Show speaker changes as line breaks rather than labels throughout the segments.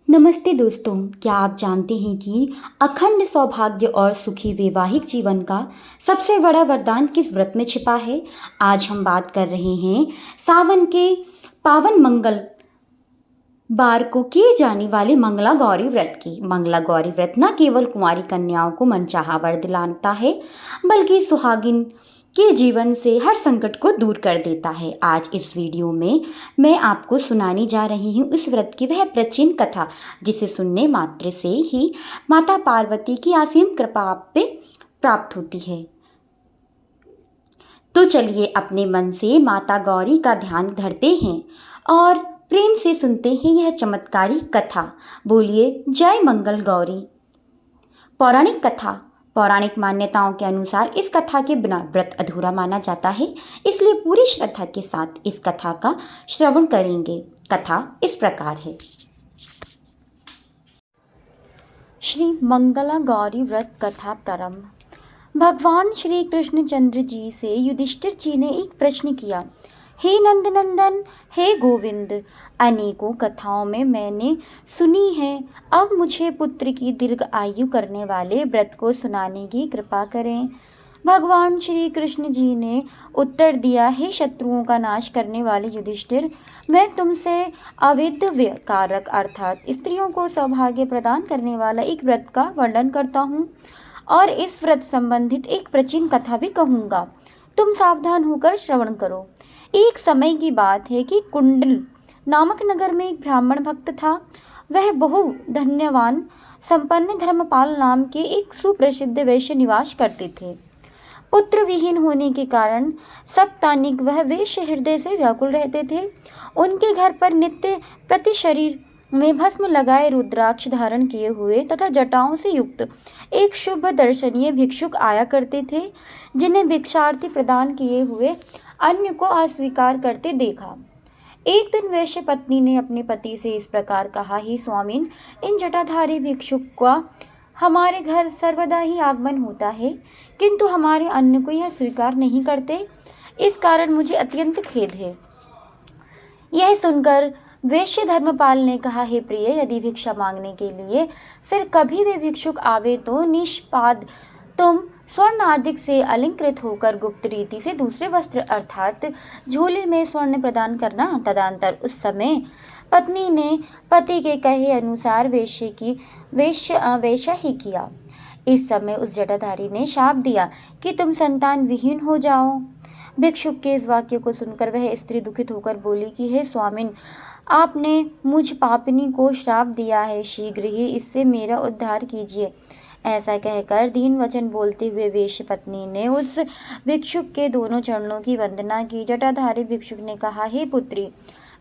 नमस्ते दोस्तों, क्या आप जानते हैं कि अखंड सौभाग्य और सुखी वैवाहिक जीवन का सबसे बड़ा वरदान किस व्रत में छिपा है? आज हम बात कर रहे हैं सावन के पावन मंगल बार को किए जाने वाले मंगला गौरी व्रत की। मंगला गौरी व्रत न केवल कुंवारी कन्याओं को मनचाहा वर दिलाता है, बल्कि सुहागिन के जीवन से हर संकट को दूर कर देता है। आज इस वीडियो में मैं आपको सुनाने जा रही हूँ इस व्रत की वह प्राचीन कथा, जिसे सुनने मात्र से ही माता पार्वती की असीम कृपा आप पे प्राप्त होती है। तो चलिए अपने मन से माता गौरी का ध्यान धरते हैं और प्रेम से सुनते हैं यह चमत्कारी कथा। बोलिए जय मंगल गौरी। पौराणिक कथा। पौराणिक मान्यताओं के अनुसार इस कथा के बिना व्रत अधूरा माना जाता है, इसलिए पूरी श्रद्धा के साथ इस कथा का श्रवण करेंगे। कथा इस प्रकार है। श्री मंगला गौरी व्रत कथा प्रारंभ। भगवान श्री कृष्णचंद्र जी से युधिष्ठिर जी ने एक प्रश्न किया, हे नंदनंदन, हे गोविंद, अनेकों कथाओं में मैंने सुनी है, अब मुझे पुत्र की दीर्घ आयु करने वाले व्रत को सुनाने की कृपा करें। भगवान श्री कृष्ण जी ने उत्तर दिया, हे शत्रुओं का नाश करने वाले युधिष्ठिर, मैं तुमसे अवैधव्य कारक अर्थात स्त्रियों को सौभाग्य प्रदान करने वाला एक व्रत का वर्णन करता हूँ और इस व्रत संबंधित एक प्राचीन कथा भी कहूँगा। तुम सावधान होकर श्रवण करो। एक समय की बात है कि कुंडल नामक नगर में एक ब्राह्मण भक्त था। वह बहु धन्यवान संपन्न धर्मपाल नाम के एक सुप्रसिद्ध वैश्य निवास करते थे। पुत्र विहीन होने के कारण सप्तानिक वह वैश्य हृदय से व्याकुल रहते थे। उनके घर पर नित्य प्रति शरीर में भस्म लगाए रुद्राक्ष धारण किए हुए तथा जटाओं से युक्त एक शुभ दर्शनीय भिक्षुक आया करते थे, जिन्हें भिक्षार्थी प्रदान किए हुए अन्य को अस्वीकार करते देखा। एक दिन वैश्य पत्नी ने अपने पति से इस प्रकार कहा, ही स्वामीन, इन जटाधारी भिक्षुक का हमारे घर सर्वदा ही आगमन होता है, किंतु हमारे अन्न को यह स्वीकार नहीं करते। इस कारण मुझे अत्यंत खेद है। यह सुनकर वैश्य धर्मपाल ने कहा, हे प्रिय, यदि भिक्षा मांगने के लिए फिर कभी भी भिक्षुक आवे तो निष्पाद तुम स्वर्ण आदि से अलंकृत होकर गुप्त रीति से दूसरे वस्त्र अर्थात झोले में स्वर्ण प्रदान करना। तदंतर उस समय पत्नी ने पति के कहे अनुसार वैश्य ही किया। इस समय उस जटाधारी ने शाप दिया कि तुम संतान विहीन हो जाओ। भिक्षुक के इस वाक्य को सुनकर वह स्त्री दुखित होकर बोली कि हे स्वामिन, आपने मुझ पापिनी को श्राप दिया है, शीघ्र ही इससे मेरा उद्धार कीजिए। ऐसा कहकर दीन वचन बोलते हुए वेश्य पत्नी ने उस भिक्षुक के दोनों चरणों की वंदना की। जटाधारी भिक्षुक ने कहा, हे पुत्री,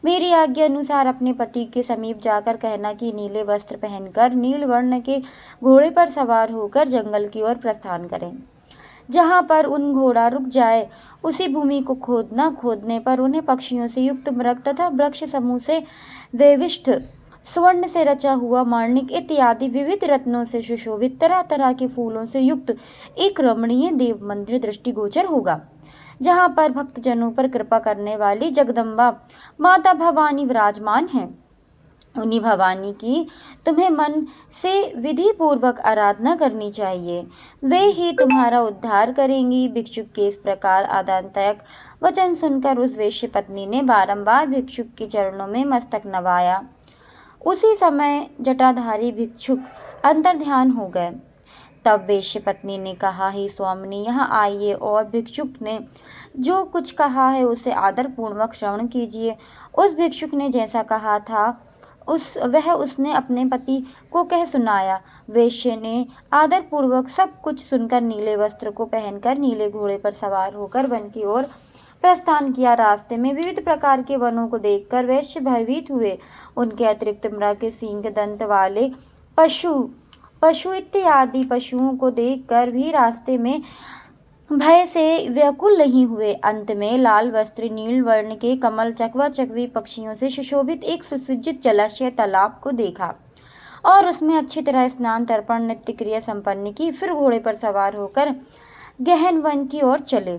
मेरी आज्ञा अनुसार अपने पति के समीप जाकर कहना कि नीले वस्त्र पहनकर नील वर्ण के घोड़े पर सवार होकर जंगल की ओर प्रस्थान करें। जहाँ पर उन घोड़ा रुक जाए उसी भूमि को खोदना। खोदने पर उन्हें पक्षियों से युक्त मृग तथा वृक्ष समूह से वेविष्ट स्वर्ण से रचा हुआ माणिक इत्यादि विविध रत्नों से सुशोभित तरह तरह के फूलों से युक्त एक रमणीय देव मंदिर दृष्टिगोचर होगा, जहाँ पर भक्तजनों पर कृपा करने वाली जगदम्बा माता भवानी विराजमान है। उन्हीं भवानी की तुम्हें मन से विधि पूर्वक आराधना करनी चाहिए, वे ही तुम्हारा उद्धार करेंगी। भिक्षुक के इस प्रकार आदानतक वचन सुनकर उस वेश्य पत्नी ने बारंबार भिक्षुक के चरणों में मस्तक नवाया। उसी समय जटाधारी भिक्षुक अंतर्ध्यान हो गए। तब वेश्य पत्नी ने कहा, हे स्वामिनी, यहाँ आइए और भिक्षुक ने जो कुछ कहा है उसे आदर पूर्वक श्रवण कीजिए। उस भिक्षुक ने जैसा कहा था उसने अपने पति को कह सुनाया। वेश्य ने आदर पूर्वक सब कुछ सुनकर नीले वस्त्र को पहनकर नीले घोड़े पर सवार होकर वन की ओर प्रस्थान किया। रास्ते में विविध प्रकार के वनों को देखकर वैश्य भयभीत हुए। उनके अतिरिक्त मृग, सींग, दंत वाले पशु इत्यादि पशुओं को देखकर भी रास्ते में भय से व्याकुल नहीं हुए। अंत में लाल वस्त्र, नील वर्ण के कमल, चकवा चकवी पक्षियों से सुशोभित एक सुसज्जित जलाशय तालाब को देखा और उसमें अच्छी तरह स्नान, तर्पण, नित्य क्रिया संपन्न की। फिर घोड़े पर सवार होकर गहन वन की ओर चले।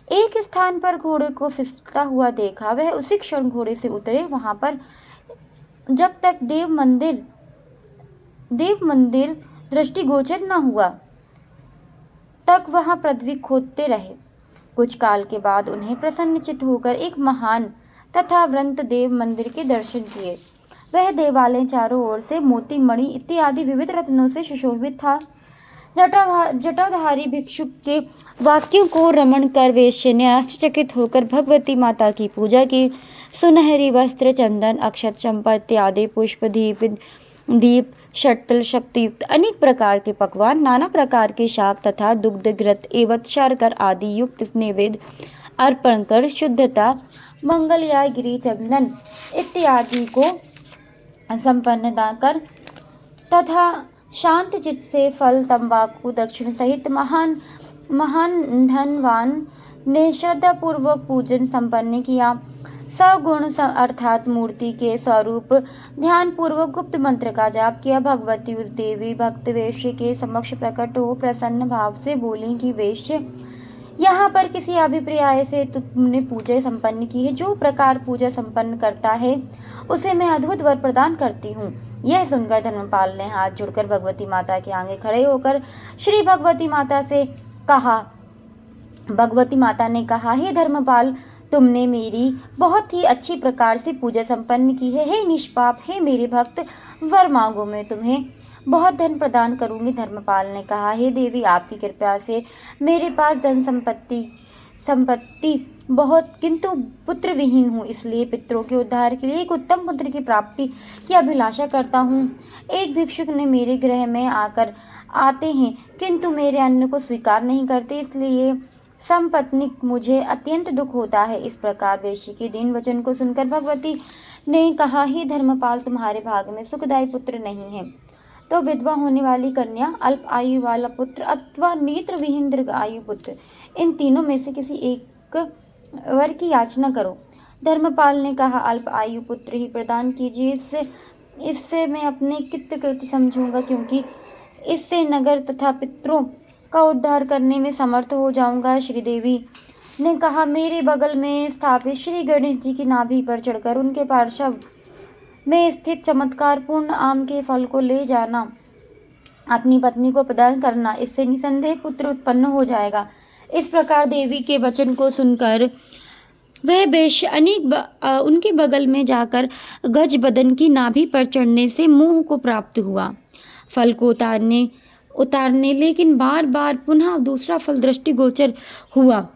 एक स्थान पर घोड़े को फिसलता हुआ देखा। वह उसी क्षण घोड़े से उतरे। वहां पर जब तक देव मंदिर देव मंदिर दृष्टिगोचर न हुआ तक वहां पृथ्वी खोदते रहे। कुछ काल के बाद उन्हें प्रसन्नचित्त होकर एक महान तथा वृंत देव मंदिर के दर्शन किए। वह देवालय चारों ओर से मोती, मणि इत्यादि विविध रत्नों से सुशोभित था। जटाधारी भिक्षुक के वाक्यों को रमण कर वेश्य ने आश्चर्यचकित होकर भगवती माता की पूजा की। सुनहरी वस्त्र, चंदन, अक्षत, चंपा इत्यादि पुष्प, दीप शटल, शक्तियुक्त अनेक प्रकार के पकवान, नाना प्रकार के शाक तथा दुग्ध, घृत एवं शर्कर आदि युक्त नैवेद्य अर्पण कर शुद्धता, मंगल या गिरी चंदन इत्यादि को संपन्नता कर तथा शांत चित्त से फल, तंबाकू, दक्षिण सहित महान धनवान ने श्रद्धापूर्वक पूजन संपन्न किया। सगुण अर्थात मूर्ति के स्वरूप ध्यान पूर्वक गुप्त मंत्र का जाप किया। भगवती उस देवी भक्त वेश्य के समक्ष प्रकट हो प्रसन्न भाव से बोली कि वेश्य, यहाँ पर किसी अभिप्राय से तुमने पूजा संपन्न की है। जो प्रकार पूजा संपन्न करता है उसे मैं अद्भुत वर प्रदान करती हूँ। यह सुनकर धर्मपाल ने हाथ जोड़कर भगवती माता के आगे खड़े होकर श्री भगवती माता ने कहा, हे धर्मपाल, तुमने मेरी बहुत ही अच्छी प्रकार से पूजा संपन्न की है। हे निष्पाप, हे मेरे भक्त, वर मांगो, मैं तुम्हें बहुत धन प्रदान करूंगी। धर्मपाल ने कहा, हे देवी, आपकी कृपा से मेरे पास धन संपत्ति बहुत, किंतु पुत्र विहीन हूँ, इसलिए पितरों के उद्धार के लिए एक उत्तम पुत्र की प्राप्ति की अभिलाषा करता हूँ। एक भिक्षुक ने मेरे गृह में आते हैं किंतु मेरे अन्न को स्वीकार नहीं करते, इसलिए संपत्निक मुझे अत्यंत दुख होता है। इस प्रकार वेश्य के दीन वचन को सुनकर भगवती ने कहा, हे धर्मपाल, तुम्हारे भाग में सुखदायी पुत्र नहीं है तो विधवा होने वाली कन्या, अल्प आयु वाला पुत्र अथवा नेत्र विहीन दीर्घ आयु पुत्र, इन तीनों में से किसी एक वर की याचना करो। धर्मपाल ने कहा, अल्प आयु पुत्र ही प्रदान कीजिए, इससे मैं अपने कृत्य समझूंगा, क्योंकि इससे नगर तथा पितरों का उद्धार करने में समर्थ हो जाऊंगा। श्रीदेवी ने कहा, मेरे बगल में स्थापित श्री गणेश जी की नाभि पर चढ़कर उनके पार्श्व में स्थित चमत्कारपूर्ण आम के फल को ले जाना, अपनी पत्नी को प्रदान करना, इससे निसंदेह पुत्र उत्पन्न हो जाएगा। इस प्रकार देवी के वचन को सुनकर वह वेश्य उनके बगल में जाकर गज बदन की नाभि पर चढ़ने से मोह को प्राप्त हुआ। फल को उतारने लेकिन बार बार पुनः दूसरा फल दृष्टिगोचर हुआ।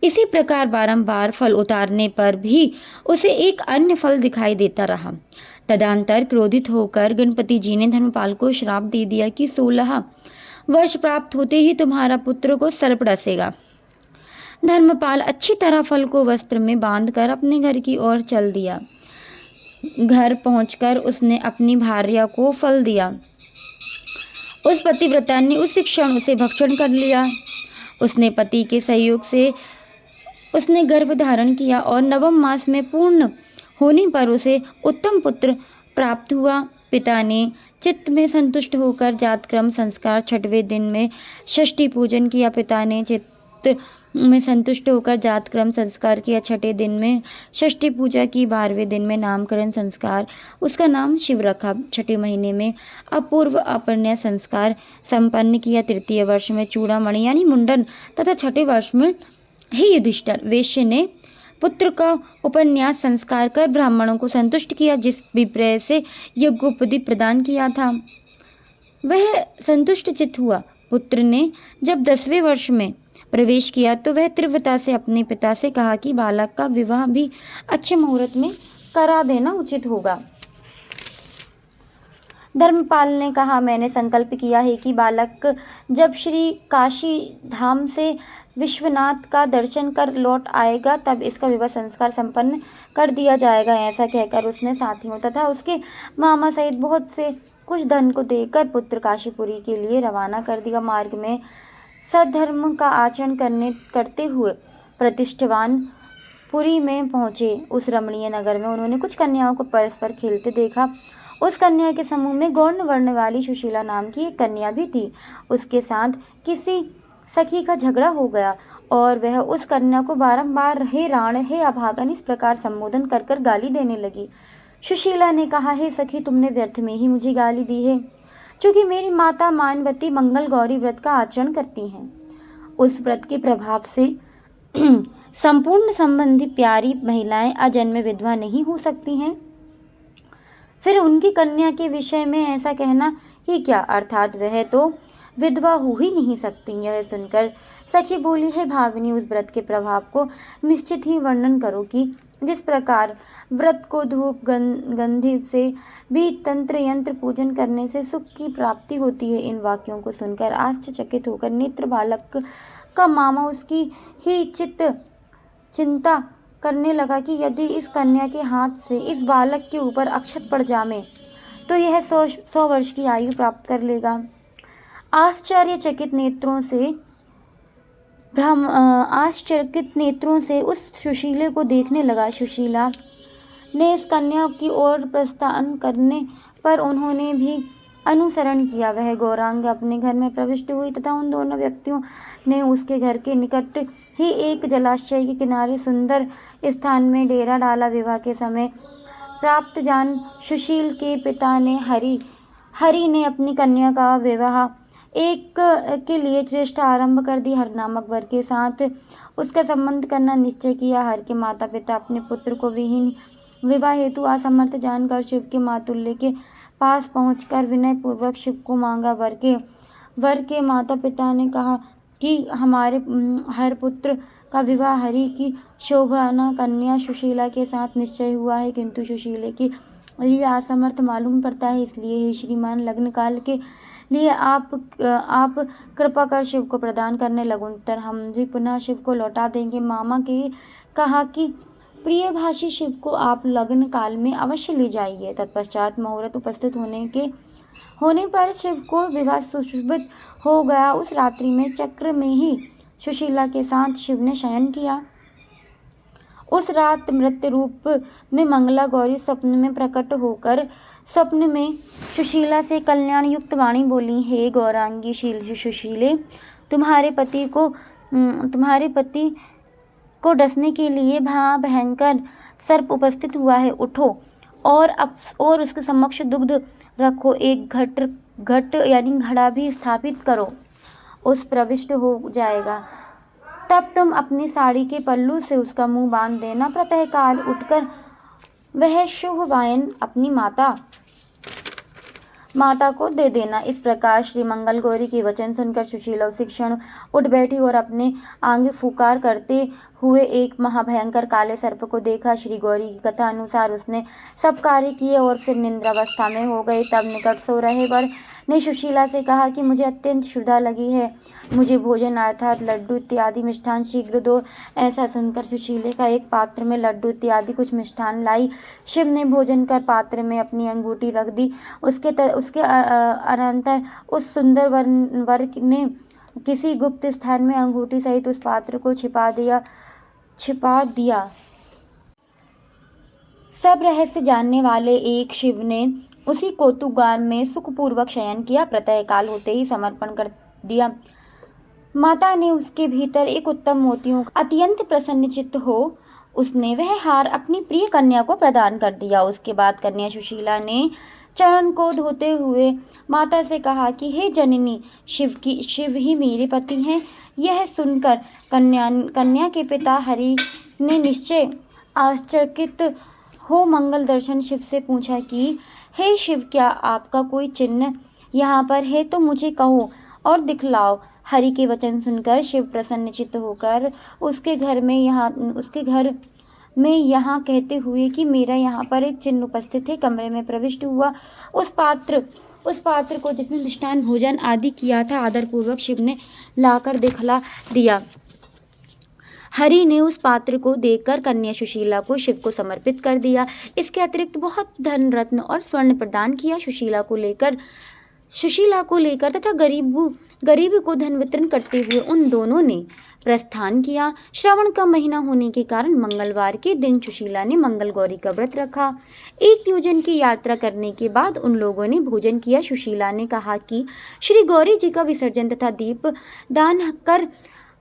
इसी प्रकार बारंबार फल उतारने पर भी उसे एक अन्य फल दिखाई देता रहा। तदंतर क्रोधित होकर गणपति जी ने धर्मपाल को श्राप दे दिया कि 16 वर्ष प्राप्त होते ही तुम्हारा पुत्र को सर्प डसेगा। धर्मपाल अच्छी तरह फल को वस्त्र में बांधकर अपने घर की ओर चल दिया। घर पहुंचकर उसने अपनी भार्या को फल दिया। उस पतिव्रता ने उसी क्षण उसे भक्षण कर लिया। उसने पति के सहयोग से उसने गर्भ धारण किया और 9वें मास में पूर्ण होने पर उसे उत्तम पुत्र प्राप्त हुआ। पिता ने चित्त में संतुष्ट होकर जातक्रम संस्कार 6वें दिन में षष्ठी पूजन किया। पिता ने चित्त में संतुष्ट होकर जातक्रम संस्कार किया। 6ठे दिन में षष्ठी पूजा की। 12वें दिन में नामकरण संस्कार, उसका नाम शिव रखा। 6ठे महीने में अपूर्व अपन्यास संस्कार संपन्न किया। 3य वर्ष में चूड़ामणि यानी मुंडन तथा 6ठे वर्ष में हे युधिष्ठिर, वेश्य ने पुत्र का उपन्यास संस्कार कर ब्राह्मणों को संतुष्ट किया। जिस विप्रय से यज्ञोपवीत प्रदान किया था वह संतुष्ट चित्त हुआ। पुत्र ने जब 10वें वर्ष में प्रवेश किया तो वह तीव्रता से अपने पिता से कहा कि बालक का विवाह भी अच्छे मुहूर्त में करा देना उचित होगा। धर्मपाल ने कहा, मैंने संकल्प किया है कि बालक जब श्री काशी धाम से विश्वनाथ का दर्शन कर लौट आएगा तब इसका विवाह संस्कार संपन्न कर दिया जाएगा। ऐसा कहकर उसने साथियों तथा उसके मामा सहित बहुत से कुछ धन को देकर पुत्र काशीपुरी के लिए रवाना कर दिया। मार्ग में सद्धर्म का आचरण करते हुए प्रतिष्ठवान पुरी में पहुँचे। उस रमणीय नगर में उन्होंने कुछ कन्याओं को परस्पर खेलते देखा। उस कन्या के समूह में गौर्ण वर्ण वाली सुशीला नाम की एक कन्या भी थी। उसके साथ किसी सखी का झगड़ा हो गया और वह उस कन्या को बारंबार हे राण, हे अभागन इस प्रकार संबोधन कर कर गाली देने लगी। सुशीला ने कहा, हे सखी, तुमने व्यर्थ में ही मुझे गाली दी है। चूँकि मेरी माता मानवती मंगल गौरी व्रत का आचरण करती हैं। उस व्रत के प्रभाव से संपूर्ण संबंधी प्यारी महिलाएं अजन्मे विधवा नहीं हो सकती हैं। फिर उनकी कन्या के विषय में ऐसा कहना ही क्या, अर्थात वह तो विधवा हो ही नहीं सकती। यह सुनकर सखी बोली, है भाविनी, उस व्रत के प्रभाव को निश्चित ही वर्णन करो कि जिस प्रकार व्रत को धूप गंधि से भी तंत्र यंत्र पूजन करने से सुख की प्राप्ति होती है। इन वाक्यों को सुनकर आश्चर्यचकित होकर नेत्र बालक का मामा उसकी ही चिंता करने लगा कि यदि इस कन्या के हाथ से इस बालक के ऊपर अक्षत पड़ जामे तो यह 100 वर्ष की आयु प्राप्त कर लेगा। आश्चर्यचकित नेत्रों से उस सुशीले को देखने लगा। सुशीला ने इस कन्या की ओर प्रस्थान करने पर उन्होंने भी अनुसरण किया। वह गौरांग अपने घर में प्रविष्ट हुई तथा उन दोनों व्यक्तियों ने उसके घर के निकट ही एक जलाशय के किनारे सुंदर स्थान में डेरा डाला। विवाह के समय प्राप्त जान सुशील के पिता ने हरि ने अपनी कन्या का विवाह एक के लिए चेष्टा आरंभ कर दी। हर नामक वर के साथ उसका संबंध करना निश्चय किया। हर के माता पिता अपने पुत्र को विवाह हेतु असमर्थ जानकर शिव के मातुल्य के पास पहुंचकर विनय पूर्वक शिव को मांगा। वर के माता पिता ने कहा कि हमारे हर पुत्र का विवाह हरि की शोभना कन्या सुशीला के साथ निश्चय हुआ है, किंतु सुशीले की लिए असमर्थ मालूम पड़ता है। इसलिए हे श्रीमान, लग्न काल के लिए आप कृपा कर शिव को प्रदान करने लगुंतर हम जी पुनः शिव को लौटा देंगे। मामा के कहा कि प्रिय भाषी, शिव को आप लग्न काल में अवश्य ले जाइए। तत्पश्चात मुहूर्त उपस्थित होने पर शिव को विवाह सुशोभित हो गया। उस रात्रि में चक्र में ही सुशीला के साथ शिव ने शयन किया। उस रात मृत रूप में मंगला गौरी स्वप्न में प्रकट होकर स्वप्न में सुशीला से कल्याण युक्त वाणी बोली, हे गौरांगी सुशीले, तुम्हारे पति को डसने के लिए भयंकर सर्प उपस्थित हुआ है। उठो और उसके समक्ष दुग्ध रखो, एक घट यानी घड़ा भी स्थापित करो, उस प्रविष्ट हो जाएगा। तब तुम अपनी साड़ी के पल्लू से उसका मुंह बांध देना। प्रातःकाल उठकर वह शुभ वायन अपनी माता को दे देना। इस प्रकार श्री मंगल गौरी के वचन सुनकर सुशीला उसी क्षण उठ बैठी और अपने आगे फुकार करते हुए एक महाभयंकर काले सर्प को देखा। श्री गौरी की कथा अनुसार उसने सब कार्य किए और फिर निंद्रावस्था में हो गई। तब निकट सो रहे वर ने सुशीला से कहा कि मुझे अत्यंत क्षुधा लगी है, मुझे भोजन अर्थात लड्डू इत्यादि मिष्ठान शीघ्र दो। ऐसा सुनकर सुशीले का एक पात्र में लड्डू इत्यादि कुछ मिष्ठान लाई। शिव ने भोजन कर पात्र में अपनी अंगूठी रख दी। उसके अनंतर उस सुंदर वर ने किसी गुप्त स्थान में अंगूठी सहित उस पात्र को छिपा दिया। सब रहस्य जानने वाले एक शिव ने उसी कौतुकगार में सुखपूर्वक शयन किया। प्रातःकाल होते ही समर्पण कर दिया। माता ने उसके भीतर एक उत्तम मोतियों का अत्यंत प्रसन्नचित्त हो उसने वह हार अपनी प्रिय कन्या को प्रदान कर दिया। उसके बाद कन्या सुशीला ने चरण को धोते हुए माता से कहा कि हे जननी, शिव ही मेरे पति हैं। यह सुनकर कन्या के पिता हरि ने निश्चय आश्चर्यचकित हो मंगल दर्शन शिव से पूछा कि हे शिव, क्या आपका कोई चिन्ह यहाँ पर है तो मुझे कहो और दिखलाओ। हरि के वचन सुनकर शिव प्रसन्नचित्त होकर उसके घर में यहाँ कहते हुए कि मेरा यहाँ पर एक चिन्ह उपस्थित है, कमरे में प्रविष्ट हुआ। उस पात्र को जिसमें मिष्ठान भोजन आदि किया था आदरपूर्वक शिव ने लाकर दिखला दिया। हरि ने उस पात्र को देखकर कन्या सुशीला को शिव को समर्पित कर दिया। इसके अतिरिक्त बहुत धन रत्न और स्वर्ण प्रदान किया। सुशीला को लेकर तथा गरीब को धन वितरण करते हुए उन दोनों ने प्रस्थान किया। श्रावण का महीना होने के कारण मंगलवार के दिन सुशीला ने मंगल गौरी का व्रत रखा। एक योजन की यात्रा करने के बाद उन लोगों ने भोजन किया। सुशीला ने कहा कि श्री गौरी जी का विसर्जन तथा दीप दान कर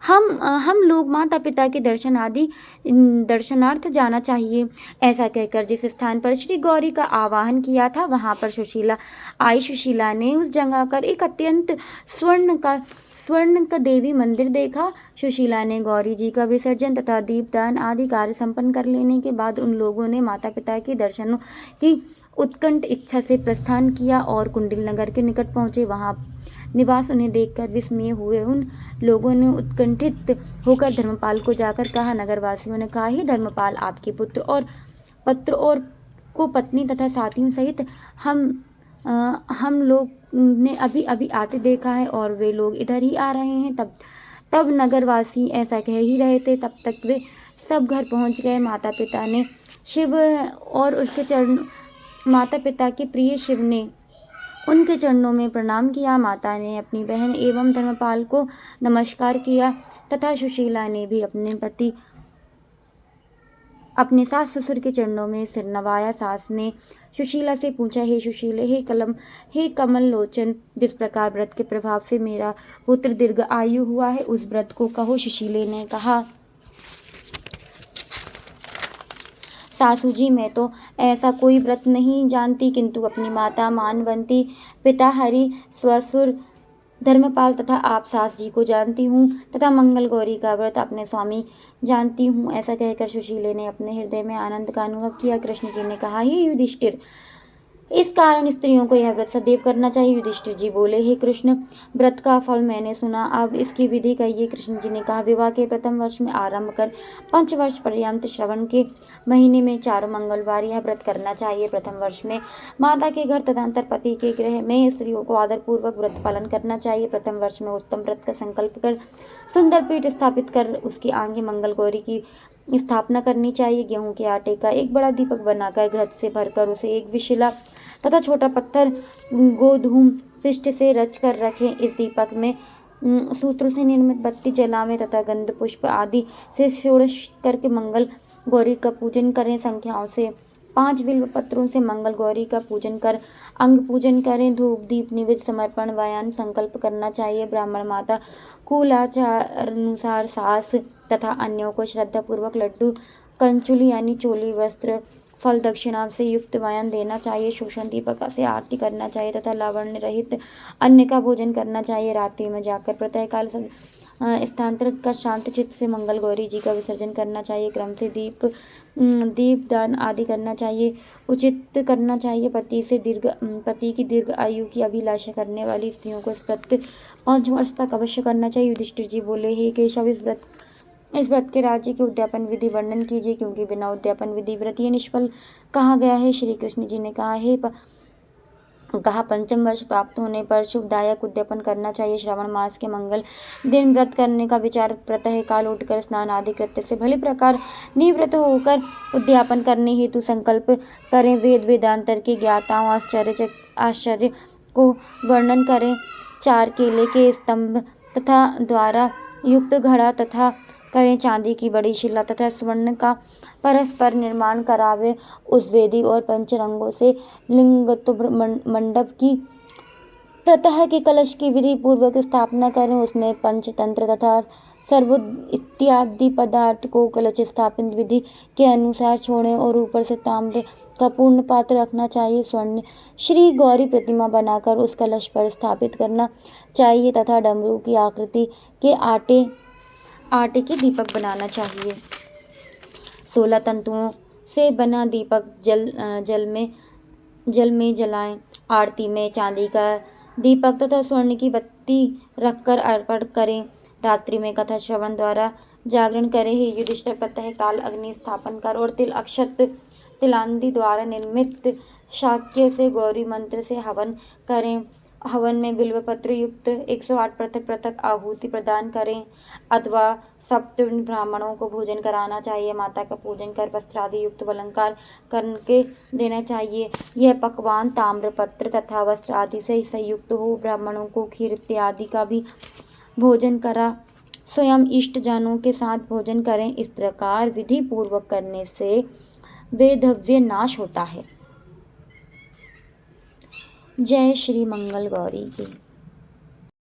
हम लोग माता पिता के दर्शनार्थ जाना चाहिए। ऐसा कहकर जिस स्थान पर श्री गौरी का आवाहन किया था वहाँ पर सुशीला ने उस जगह पर एक अत्यंत स्वर्ण का देवी मंदिर देखा। सुशीला ने गौरी जी का विसर्जन तथा दीपदान आदि कार्य संपन्न कर लेने के बाद उन लोगों ने माता पिता के दर्शनों की उत्कंठ इच्छा से प्रस्थान किया और कुंडिल नगर के निकट पहुंचे। वहां निवास उन्हें देखकर विस्मय हुए उन लोगों ने उत्कंठित होकर धर्मपाल को जाकर कहा। नगरवासियों ने कहा, हे धर्मपाल, आपके पत्र और को पत्नी तथा साथियों सहित हम लोग ने अभी अभी आते देखा है और वे लोग इधर ही आ रहे हैं। तब नगरवासी ऐसा कह ही रहे थे, तब तक वे सब घर पहुंच गए। माता पिता के प्रिय शिव ने उनके चरणों में प्रणाम किया। माता ने अपनी बहन एवं धर्मपाल को नमस्कार किया तथा सुशीला ने भी अपने सास ससुर के चरणों में सिर नवाया। सास ने सुशीला से पूछा, हे सुशीले, हे कमल लोचन, जिस प्रकार व्रत के प्रभाव से मेरा पुत्र दीर्घ आयु हुआ है उस व्रत को कहो। सुशीले ने कहा, सासू जी, मैं तो ऐसा कोई व्रत नहीं जानती, किंतु अपनी माता मानवंती, पिता हरि, ससुर धर्मपाल तथा आप सास जी को जानती हूँ तथा मंगल गौरी का व्रत अपने स्वामी जानती हूँ। ऐसा कहकर सुशीले ने अपने हृदय में आनंद का अनुभव किया। कृष्ण जी ने कहा, हे युधिष्ठिर, इस कारण स्त्रियों को यह व्रत सदैव करना चाहिए। युधिष्ठिर जी बोले, हे कृष्ण, व्रत का फल मैंने सुना, अब इसकी विधि कहिए। कृष्ण जी ने कहा, विवाह के प्रथम वर्ष में आरंभ कर 5 वर्ष पर्यंत श्रवण के महीने में 4 मंगलवार यह व्रत करना चाहिए। प्रथम वर्ष में माता के घर तदंतर पति के गृह में स्त्रियों को आदरपूर्वक व्रत पालन करना चाहिए। प्रथम वर्ष में उत्तम व्रत का संकल्प कर सुंदर पीठ स्थापित कर उसके आगे मंगल गौरी की स्थापना करनी चाहिए। गेहूं के आटे का एक बड़ा दीपक बनाकर घृत से भरकर उसे एक विशिला तथा छोटा पत्थर गोधूम पृष्ठ से रच कर रखें। इस दीपक में सूत्रों से निर्मित बत्ती जलावें तथा गंध पुष्प आदि से षोडश करके मंगल गौरी का पूजन करें। संख्याओं से 5 बिल्व पत्रों से मंगल गौरी का पूजन कर अंग पूजन करें। धूप दीप निवेद समर्पण वायान संकल्प करना चाहिए। ब्राह्मण माता कुलाचार अनुसार सास तथा अन्यों को श्रद्धा पूर्वक लड्डू, कंचुली यानी चोली, वस्त्र, फल दक्षिणा से युक्त वायन देना चाहिए। शोषण दीपक से आरती करना चाहिए तथा लावण्य रहित अन्न का भोजन करना चाहिए। रात्रि में जाकर प्रातःकाल स्थानांतरित कर शांत चित्त से मंगल गौरी जी का विसर्जन करना चाहिए। क्रम से दीप दान आदि करना चाहिए, उचित करना चाहिए। पति की दीर्घ आयु की अभिलाषा करने वाली स्त्रियों को इस व्रत 5 वर्ष तक अवश्य करना चाहिए। युधिष्ठिर जी बोले, हे केशव, इस व्रत के राज्य के उद्यापन विधि वर्णन कीजिए, क्योंकि बिना उद्यापन विधि व्रत ये निष्फल कहा गया है। श्री कृष्ण जी ने कहा, पंचम वर्ष प्राप्त होने पर शुभदायक उद्यापन करना चाहिए। श्रावण मास के मंगल दिन व्रत करने का विचार प्रातः काल उठकर स्नान आदि कृत्य से भली प्रकार निवृत्त होकर उद्यापन करने हेतु संकल्प करें। वेद वेदांतर के ज्ञाताओं आश्चर्य को वर्णन करें। 4 केले के स्तंभ तथा द्वारा युक्त घड़ा तथा करें। चांदी की बड़ी शिला तथा स्वर्ण का परस्पर निर्माण करावे। उस वेदी और पंचरंगों से लिंगत्व मंडप की प्रतः के कलश की विधि पूर्वक स्थापना करें। उसमें पंचतंत्र तथा सर्व इत्यादि पदार्थ को कलश स्थापन विधि के अनुसार छोड़ें और ऊपर से ताम्र का पूर्ण पात्र रखना चाहिए। स्वर्ण श्री गौरी प्रतिमा बनाकर उस कलश पर स्थापित करना चाहिए तथा डमरू की आकृति के आटे के दीपक बनाना चाहिए। 16 तंतुओं से बना दीपक जल में जलाएं। आरती में चांदी का दीपक तथा स्वर्ण की बत्ती रखकर अर्पण करें। रात्रि में कथा श्रवण द्वारा जागरण करें। हे युधिष्ठिर, प्रातः काल अग्नि स्थापन कर और तिल अक्षत तिलांदी द्वारा निर्मित शाक्य से गौरी मंत्र से हवन करें। हवन में बिल्व पत्र युक्त 108 पृथक पृथक आहुति प्रदान करें अथवा सप्तविन ब्राह्मणों को भोजन कराना चाहिए। माता का पूजन कर वस्त्रादि युक्त अलंकार करके देना चाहिए। यह पकवान ताम्रपत्र तथा वस्त्र आदि से संयुक्त हो। ब्राह्मणों को खीर इत्यादि का भी भोजन करा स्वयं इष्ट जनों के साथ भोजन करें। इस प्रकार विधि पूर्वक करने से वेधव्य नाश होता है। जय श्री मंगल गौरी की।